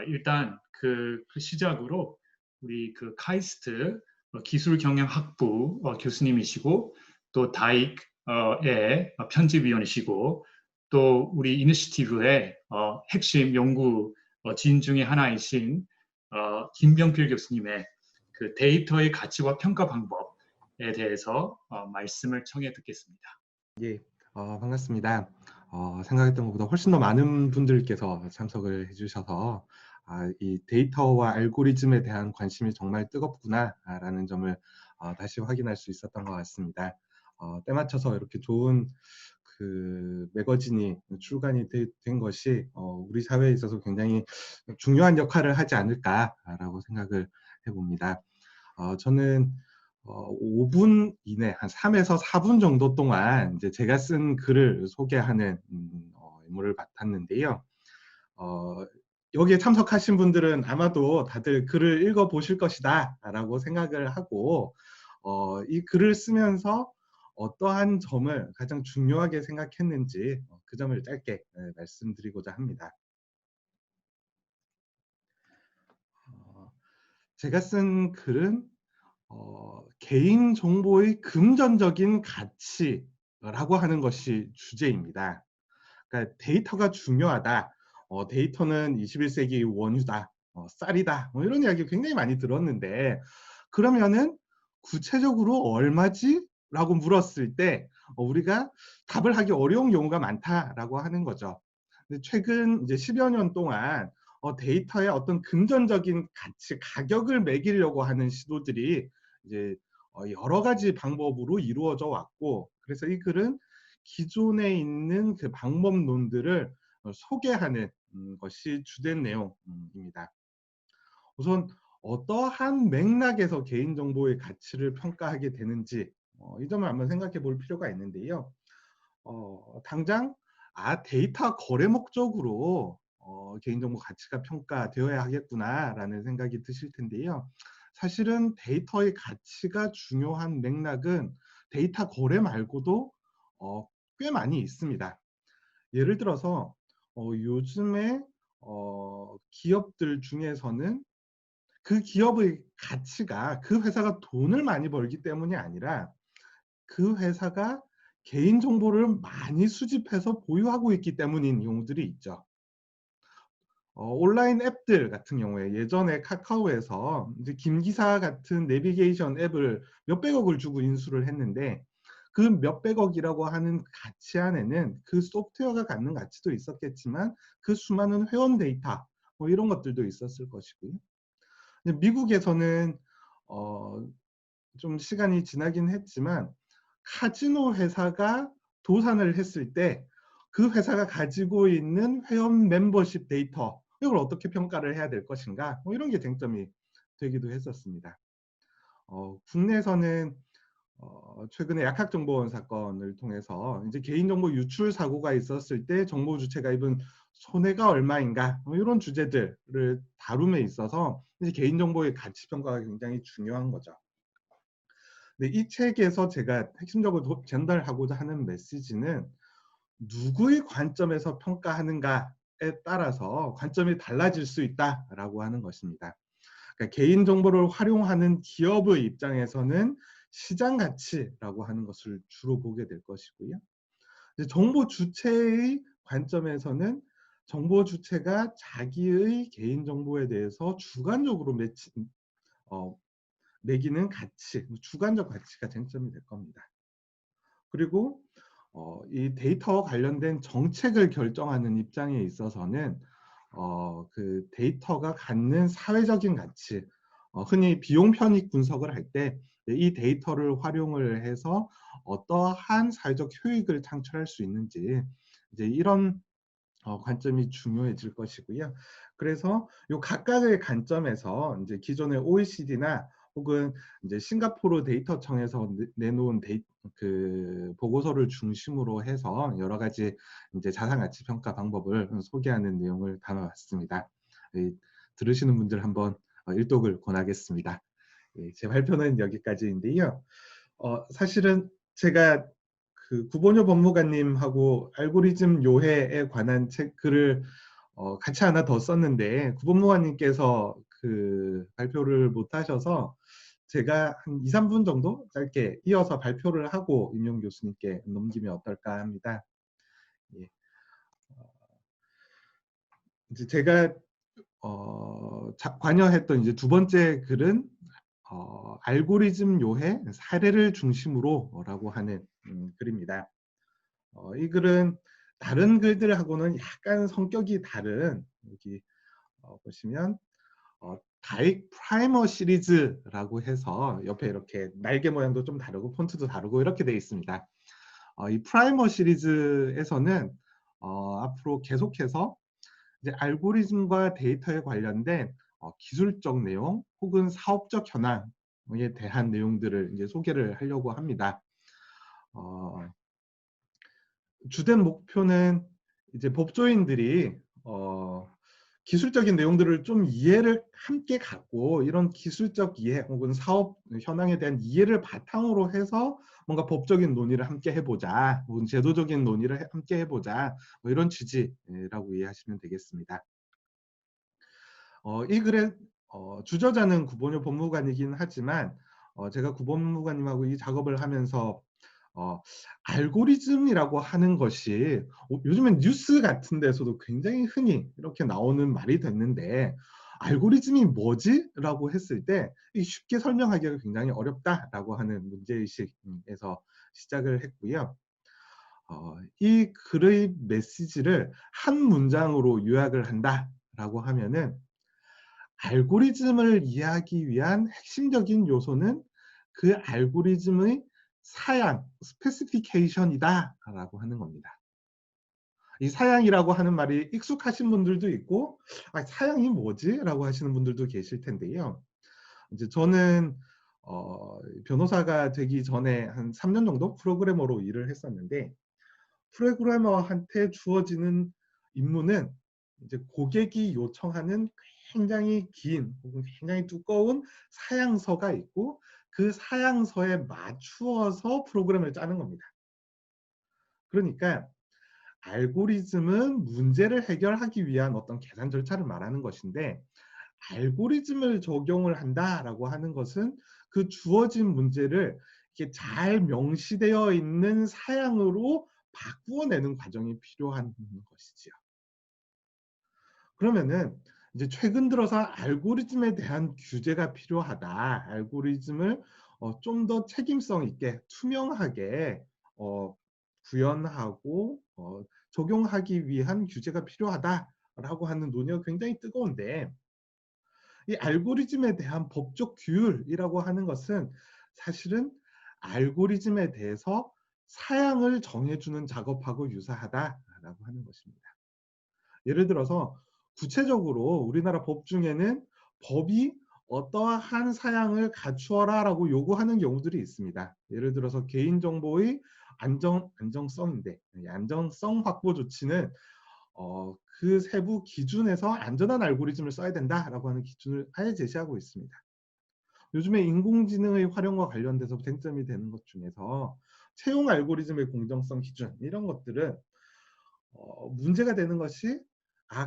일단 그 시작으로 우리 그 카이스트 기술경영학부 교수님이시고 또 다익의 편집위원이시고 또 우리 이니시티브의 핵심 연구 진 중에 하나이신 김병필 교수님의 그 데이터의 가치와 평가 방법에 대해서 말씀을 청해 듣겠습니다. 예, 반갑습니다. 생각했던 것보다 훨씬 더 많은 분들께서 참석을 해주셔서 이 데이터와 알고리즘에 대한 관심이 정말 뜨겁구나라는 점을 다시 확인할 수 있었던 것 같습니다. 때맞춰서 이렇게 좋은 그 매거진이 출간이 된 것이 우리 사회에 있어서 굉장히 중요한 역할을 하지 않을까라고 생각을 해봅니다. 저는 5분 이내, 한 3에서 4분 정도 동안 이제 제가 쓴 글을 소개하는 임무를 맡았는데요. 여기에 참석하신 분들은 아마도 다들 글을 읽어보실 것이다 라고 생각을 하고 이 글을 쓰면서 어떠한 점을 가장 중요하게 생각했는지 그 점을 짧게 말씀드리고자 합니다. 제가 쓴 글은 개인정보의 금전적인 가치라고 하는 것이 주제입니다. 그러니까 데이터가 중요하다. 데이터는 21세기의 원유다. 쌀이다. 이런 이야기 굉장히 많이 들었는데 그러면은 구체적으로 얼마지? 라고 물었을 때 우리가 답을 하기 어려운 경우가 많다라고 하는 거죠. 근데 최근 이제 10여 년 동안 데이터의 어떤 금전적인 가치, 가격을 매기려고 하는 시도들이 이제 여러 가지 방법으로 이루어져 왔고, 그래서 이 글은 기존에 있는 그 방법론들을 소개하는 것이 주된 내용입니다. 우선 어떠한 맥락에서 개인정보의 가치를 평가하게 되는지 이 점을 한번 생각해 볼 필요가 있는데요. 당장 데이터 거래 목적으로 개인정보 가치가 평가되어야 하겠구나라는 생각이 드실 텐데요. 사실은 데이터의 가치가 중요한 맥락은 데이터 거래 말고도 꽤 많이 있습니다. 예를 들어서 요즘에 기업들 중에서는 그 기업의 가치가 그 회사가 돈을 많이 벌기 때문이 아니라 그 회사가 개인정보를 많이 수집해서 보유하고 있기 때문인 경우들이 있죠. 온라인 앱들 같은 경우에 예전에 카카오에서 이제 김기사 같은 내비게이션 앱을 몇백억을 주고 인수를 했는데 그 몇백억이라고 하는 가치 안에는 그 소프트웨어가 갖는 가치도 있었겠지만 그 수많은 회원 데이터 뭐 이런 것들도 있었을 것이고요. 미국에서는 좀 시간이 지나긴 했지만 카지노 회사가 도산을 했을 때 그 회사가 가지고 있는 회원 멤버십 데이터 이걸 어떻게 평가를 해야 될 것인가 뭐 이런 게 쟁점이 되기도 했었습니다. 국내에서는 최근에 약학정보원 사건을 통해서 이제 개인정보 유출 사고가 있었을 때 정보 주체가 입은 손해가 얼마인가 뭐 이런 주제들을 다룸에 있어서 이제 개인정보의 가치 평가가 굉장히 중요한 거죠. 근데 이 책에서 제가 핵심적으로 전달하고자 하는 메시지는 누구의 관점에서 평가하는가에 따라서 관점이 달라질 수 있다라고 하는 것입니다. 그러니까 개인정보를 활용하는 기업의 입장에서는 시장 가치라고 하는 것을 주로 보게 될 것이고요. 정보 주체의 관점에서는 정보 주체가 자기의 개인정보에 대해서 주관적으로 매기는 가치, 주관적 가치가 쟁점이 될 겁니다. 그리고 이 데이터와 관련된 정책을 결정하는 입장에 있어서는 그 데이터가 갖는 사회적인 가치, 흔히 비용 편익 분석을 할 때 이 데이터를 활용을 해서 어떠한 사회적 효익을 창출할 수 있는지 이제 이런 관점이 중요해질 것이고요. 그래서 이 각각의 관점에서 이제 기존의 OECD나 혹은 이제 싱가포르 데이터청에서 내놓은 그 보고서를 중심으로 해서 여러 가지 이제 자산가치 평가 방법을 소개하는 내용을 담아봤습니다. 들으시는 분들 한번 일독을 권하겠습니다. 제 발표는 여기까지인데요. 사실은 제가 그 구본효 법무관님하고 알고리즘 요해에 관한 글을 같이 하나 더 썼는데 구본무관님께서 그 발표를 못 하셔서 제가 한 2~3분 정도 짧게 이어서 발표를 하고 임용 교수님께 넘기면 어떨까 합니다. 예. 이제 제가 관여했던 이제 두 번째 글은 알고리즘 요해 사례를 중심으로라고 하는 글입니다. 이 글은 다른 글들하고는 약간 성격이 다른, 여기 보시면 다익 프라이머 시리즈라고 해서 옆에 이렇게 날개 모양도 좀 다르고 폰트도 다르고 이렇게 되어 있습니다. 이 프라이머 시리즈에서는 앞으로 계속해서 이제 알고리즘과 데이터에 관련된 기술적 내용 혹은 사업적 현황에 대한 내용들을 이제 소개를 하려고 합니다. 주된 목표는 이제 법조인들이 기술적인 내용들을 좀 이해를 함께 갖고 이런 기술적 이해 혹은 사업 현황에 대한 이해를 바탕으로 해서 뭔가 법적인 논의를 함께 해보자, 혹은 제도적인 논의를 함께 해보자, 뭐 이런 취지라고 이해하시면 되겠습니다. 이 글의 주저자는 구본효 법무관이긴 하지만 제가 구본무관님하고 이 작업을 하면서 알고리즘이라고 하는 것이 요즘엔 뉴스 같은 데서도 굉장히 흔히 이렇게 나오는 말이 됐는데, 알고리즘이 뭐지? 라고 했을 때 쉽게 설명하기가 굉장히 어렵다라고 하는 문제의식에서 시작을 했고요. 이 글의 메시지를 한 문장으로 요약을 한다라고 하면은, 알고리즘을 이해하기 위한 핵심적인 요소는 그 알고리즘의 사양, 스페시피케이션이다 라고 하는 겁니다. 이 사양이라고 하는 말이 익숙하신 분들도 있고, 사양이 뭐지? 라고 하시는 분들도 계실 텐데요. 이제 저는 변호사가 되기 전에 한 3년 정도 프로그래머로 일을 했었는데, 프로그래머한테 주어지는 임무는 이제 고객이 요청하는 굉장히 긴 혹은 굉장히 두꺼운 사양서가 있고, 그 사양서에 맞추어서 프로그램을 짜는 겁니다. 그러니까 알고리즘은 문제를 해결하기 위한 어떤 계산 절차를 말하는 것인데, 알고리즘을 적용을 한다라고 하는 것은 그 주어진 문제를 이렇게 잘 명시되어 있는 사양으로 바꾸어내는 과정이 필요한 것이지요. 그러면은 이제 최근 들어서 알고리즘에 대한 규제가 필요하다. 알고리즘을 좀 더 책임성 있게 투명하게 구현하고 적용하기 위한 규제가 필요하다라고 하는 논의가 굉장히 뜨거운데, 이 알고리즘에 대한 법적 규율이라고 하는 것은 사실은 알고리즘에 대해서 사양을 정해주는 작업하고 유사하다라고 하는 것입니다. 예를 들어서 구체적으로 우리나라 법 중에는 법이 어떠한 사양을 갖추어라라고 요구하는 경우들이 있습니다. 예를 들어서 개인정보의 안정성인데, 안정성 확보 조치는 그 세부 기준에서 안전한 알고리즘을 써야 된다라고 하는 기준을 아예 제시하고 있습니다. 요즘에 인공지능의 활용과 관련돼서 쟁점이 되는 것 중에서 채용 알고리즘의 공정성 기준, 이런 것들은 문제가 되는 것이,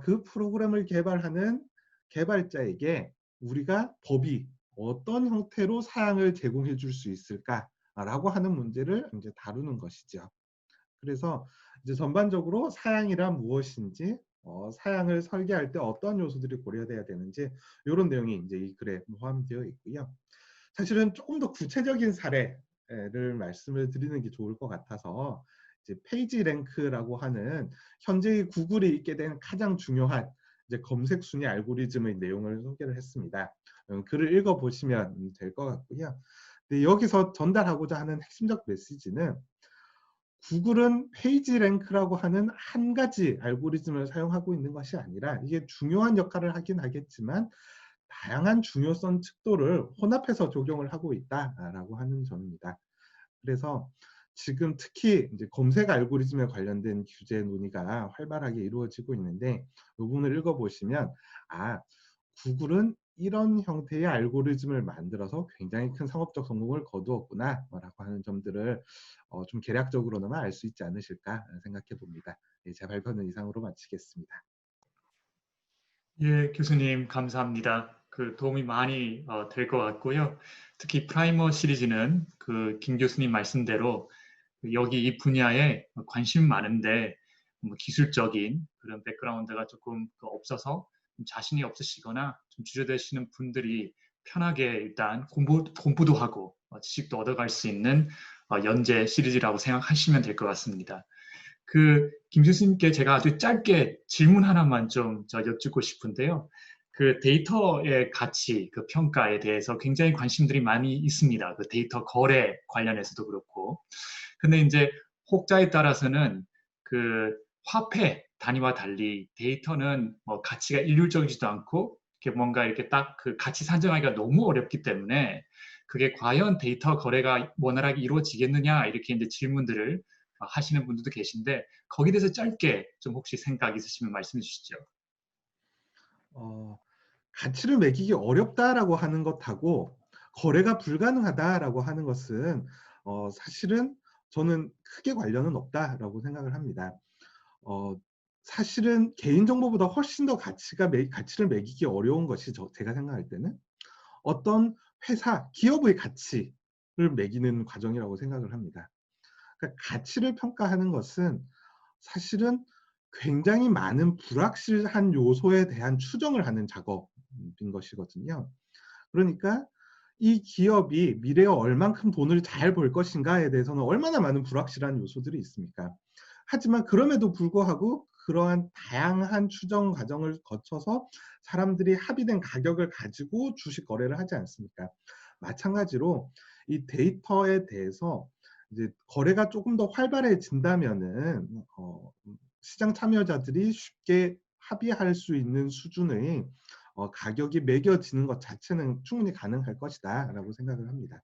그 프로그램을 개발하는 개발자에게 우리가 법이 어떤 형태로 사양을 제공해 줄 수 있을까라고 하는 문제를 이제 다루는 것이죠. 그래서 이제 전반적으로 사양이란 무엇인지, 사양을 설계할 때 어떤 요소들이 고려돼야 되는지, 이런 내용이 이제 이 글에 포함되어 있고요. 사실은 조금 더 구체적인 사례를 말씀을 드리는 게 좋을 것 같아서, 이제 페이지 랭크라고 하는 현재의 구글이 있게 된 가장 중요한 이제 검색 순위 알고리즘의 내용을 소개를 했습니다. 글을 읽어보시면 될 것 같고요. 근데 여기서 전달하고자 하는 핵심적 메시지는, 구글은 페이지 랭크라고 하는 한 가지 알고리즘을 사용하고 있는 것이 아니라, 이게 중요한 역할을 하긴 하겠지만 다양한 중요성 척도를 혼합해서 적용을 하고 있다라고 하는 점입니다. 그래서 지금 특히 이제 검색 알고리즘에 관련된 규제 논의가 활발하게 이루어지고 있는데, 이 부분을 읽어보시면 구글은 이런 형태의 알고리즘을 만들어서 굉장히 큰 상업적 성공을 거두었구나 라고 하는 점들을 좀 개략적으로나마 알 수 있지 않으실까 생각해 봅니다. 제 발표는 이상으로 마치겠습니다. 예, 교수님 감사합니다. 그 도움이 많이 될 것 같고요. 특히 프라이머 시리즈는 그 김 교수님 말씀대로 여기 이 분야에 관심 많은데 뭐 기술적인 그런 백그라운드가 조금 없어서 좀 자신이 없으시거나 좀 주저되시는 분들이 편하게 일단 공부도 하고 지식도 얻어갈 수 있는 연재 시리즈라고 생각하시면 될 것 같습니다. 그 김 교수님께 제가 아주 짧게 질문 하나만 좀 여쭙고 싶은데요. 그 데이터의 가치, 그 평가에 대해서 굉장히 관심들이 많이 있습니다. 그 데이터 거래 관련해서도 그렇고. 근데 이제 혹자에 따라서는 그 화폐 단위와 달리 데이터는 뭐 가치가 일률적이지도 않고 이렇게 뭔가 이렇게 딱 그 가치 산정하기가 너무 어렵기 때문에 그게 과연 데이터 거래가 원활하게 이루어지겠느냐 이렇게 이제 질문들을 하시는 분들도 계신데 거기에 대해서 짧게 좀 혹시 생각 있으시면 말씀해 주시죠. 어, 가치를 매기기 어렵다라고 하는 것하고 거래가 불가능하다라고 하는 것은 사실은 저는 크게 관련은 없다라고 생각을 합니다. 어, 사실은 개인정보보다 훨씬 더 가치를 매기기 어려운 것이 제가 생각할 때는 어떤 회사, 기업의 가치를 매기는 과정이라고 생각을 합니다. 그러니까 가치를 평가하는 것은 사실은 굉장히 많은 불확실한 요소에 대한 추정을 하는 작업인 것이거든요. 그러니까 이 기업이 미래에 얼만큼 돈을 잘 벌 것인가에 대해서는 얼마나 많은 불확실한 요소들이 있습니까? 하지만 그럼에도 불구하고 그러한 다양한 추정 과정을 거쳐서 사람들이 합의된 가격을 가지고 주식 거래를 하지 않습니까? 마찬가지로 이 데이터에 대해서 이제 거래가 조금 더 활발해진다면은 시장 참여자들이 쉽게 합의할 수 있는 수준의 가격이 매겨지는 것 자체는 충분히 가능할 것이다라고 생각을 합니다.